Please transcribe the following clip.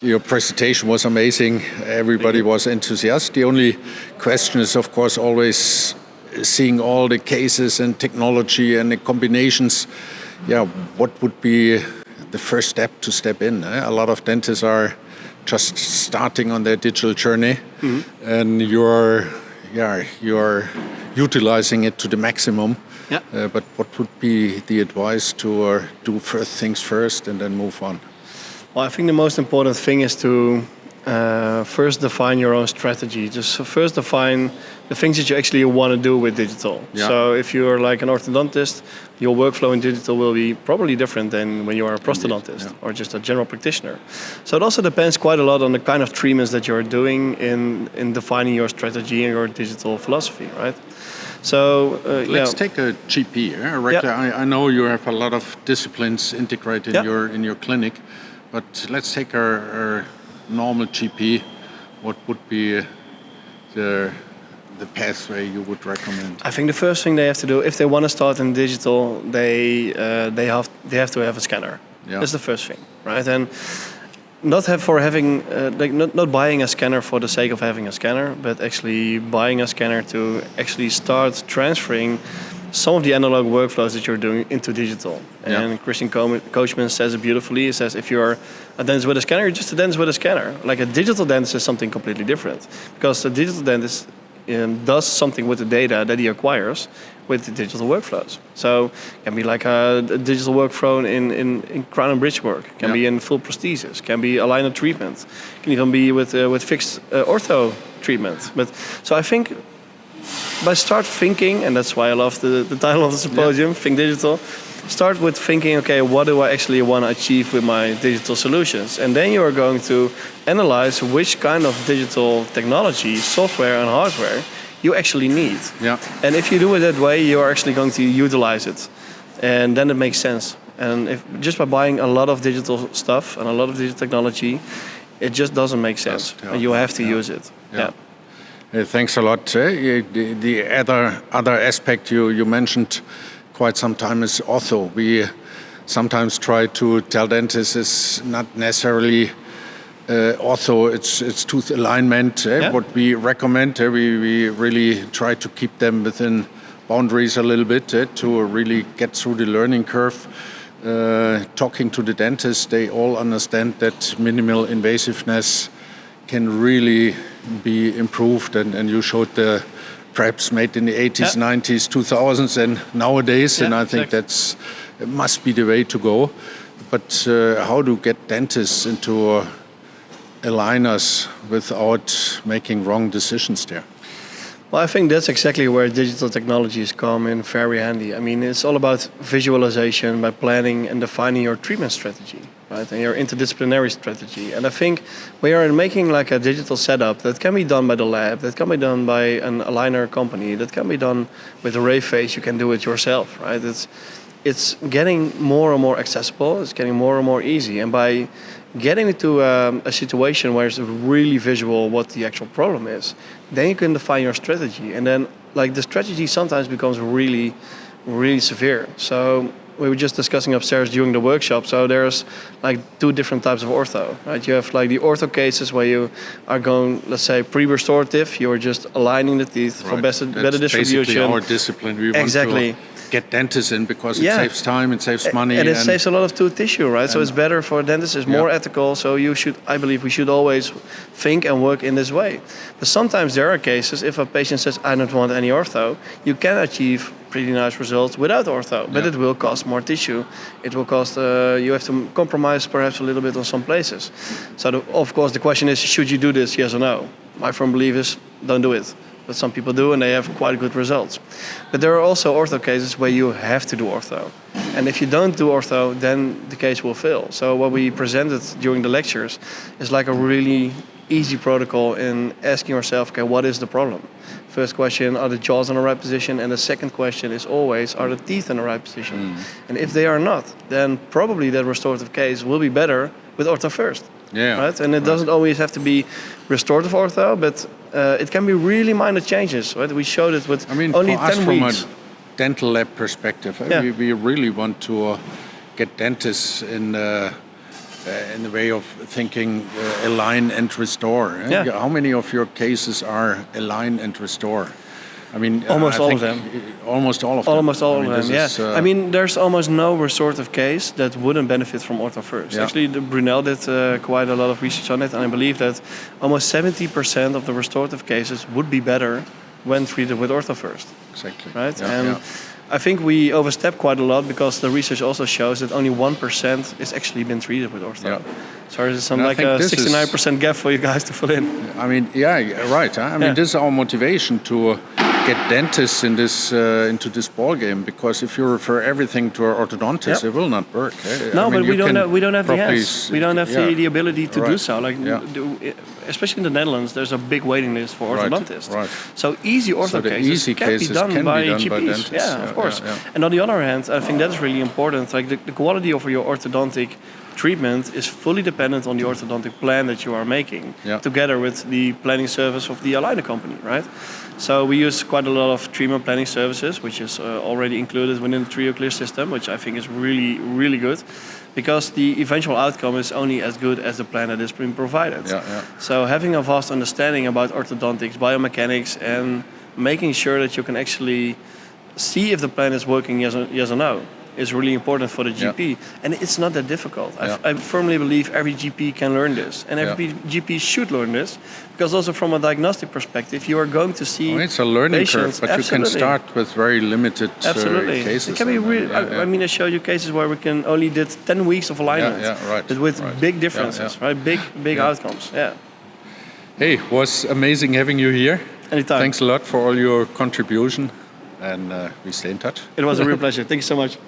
Your presentation was amazing. Everybody was enthusiastic. The only question is, of course, always seeing all the cases and technology and the combinations. Yeah, what would be the first step to step in? A lot of dentists are just starting on their digital journey, and you're utilizing it to the maximum. Yeah. But what would be the advice to do first things first and then move on? Well, I think the most important thing is to first define your own strategy. Just first define the things that you actually want to do with digital. Yeah. So if you're like an orthodontist, your workflow in digital will be probably different than when you are a prosthodontist or just a general practitioner. So it also depends quite a lot on the kind of treatments that you're doing in defining your strategy and your digital philosophy, right? So let's take a GP. I know you have a lot of disciplines integrated in your clinic, but let's take our normal GP. What would be the pathway you would recommend? I think the first thing they have to do, if they want to start in digital, they have to have a scanner. Yeah. That's the first thing, right? And not buying a scanner for the sake of having a scanner, but actually buying a scanner to actually start transferring some of the analog workflows that you're doing into digital. And Christian Coachman says it beautifully. He says if you're a dentist with a scanner, you're just a dentist with a scanner. Like a digital dentist is something completely different, because the digital dentist does something with the data that he acquires with the digital workflows. So it can be like a digital workflow in crown and bridge work, can be in full prosthesis, can be aligner treatment, can even be with fixed ortho treatment. But so I think by start thinking, and that's why I love the title of the symposium, Think Digital. Start with thinking, okay, what do I actually want to achieve with my digital solutions? And then you are going to analyze which kind of digital technology, software and hardware you actually need. Yeah. And if you do it that way, you are actually going to utilize it. And then it makes sense. And if just by buying a lot of digital stuff and a lot of digital technology, it just doesn't make sense. And you have to use it. Yeah. Thanks a lot. The other aspect you mentioned quite some time is ortho. We sometimes try to tell dentists it's not necessarily ortho, it's tooth alignment. What we recommend, we really try to keep them within boundaries a little bit to really get through the learning curve. Talking to the dentists, they all understand that minimal invasiveness can really be improved, and you showed the preps made in the 80s, 90s, 2000s, and nowadays, and I think it must be the way to go. But how to get dentists into aligners without making wrong decisions there? Well, I think that's exactly where digital technologies come in very handy. I mean, it's all about visualization by planning and defining your treatment strategy, right? And your interdisciplinary strategy. And I think we are making like a digital setup that can be done by the lab, that can be done by an aligner company, that can be done with a RayFace. You can do it yourself, right? It's getting more and more accessible. It's getting more and more easy. And by getting into a situation where it's really visual what the actual problem is, then you can define your strategy. And then like the strategy sometimes becomes really, really severe. So we were just discussing upstairs during the workshop. So there's like two different types of ortho, right? You have like the ortho cases where you are going, let's say, pre-restorative. You're just aligning the teeth for better distribution. Basically our discipline. We want to get dentists in because it saves time, it saves money. And it saves a lot of tooth tissue, right? So it's better for dentists, it's more ethical. So I believe we should always think and work in this way. But sometimes there are cases, if a patient says, I don't want any ortho, you can achieve pretty nice results without ortho, but it will cost more tissue. It will cost, you have to compromise perhaps a little bit on some places. So of course the question is, should you do this, yes or no? My firm belief is, don't do it. But some people do, and they have quite good results. But there are also ortho cases where you have to do ortho. And if you don't do ortho, then the case will fail. So what we presented during the lectures is like a really easy protocol in asking yourself, okay, what is the problem? First question, are the jaws in the right position? And the second question is always, are the teeth in the right position? And if they are not, then probably that restorative case will be better with ortho first. Right? And it doesn't always have to be restorative ortho, but it can be really minor changes. Right? We showed it with only 10 weeks. From a dental lab perspective, we really want to get dentists in in the way of thinking align and restore. Yeah. How many of your cases are align and restore? I mean, almost I all think of them. Almost all of them. Almost all of them, this yeah. is, I mean, there's almost no restorative case that wouldn't benefit from ortho first. Yeah. Actually, Brunel did quite a lot of research on it, and I believe that almost 70% of the restorative cases would be better when treated with ortho first. Exactly. Right? Yeah, And yeah. I think we overstep quite a lot because the research also shows that only 1% is actually been treated with ortho. Yeah. So there's some And I like think a this is- 69% gap for you guys to fill in. I mean, yeah, right. I mean, Yeah. this is our motivation to get dentists in this into this ball game, because if you refer everything to an orthodontist, Yeah. it will not work. No, I mean, but you can we don't have the probably hands. We don't have yeah. the ability to do Right. so. Like, Yeah. especially in the Netherlands, there's a big waiting list for Right, orthodontists. right. So easy ortho So the cases easy can be cases done can be by done by GPs. dentists. Yeah, Yeah, of course. yeah, yeah. And on the other hand, I think that is really important. Like the quality of your orthodontic treatment is fully dependent on the orthodontic plan that you are making, Yeah. together with the planning service of the aligner company, right? So we use quite a lot of treatment planning services, which is already included within the TrioClear system, which I think is really, really good, because the eventual outcome is only as good as the plan that is being provided. Yeah, yeah. So having a vast understanding about orthodontics, biomechanics, and making sure that you can actually see if the plan is working, yes or no, is really important for the GP. Yeah. And it's not that difficult. Yeah. I firmly believe every GP can learn this, and every GP should learn this, because also from a diagnostic perspective, you are going to see Well, it's a learning patients. curve, but you can start with very limited Absolutely. cases. It can be and, really. yeah, I mean, I showed you cases where we can only did 10 weeks of alignment, Yeah, right, but with right. big differences, Yeah, right? Big Yeah. outcomes. Yeah. Hey, it was amazing having you here. Anytime. Thanks a lot for all your contribution, and we stay in touch. It was a real pleasure. Thank you so much.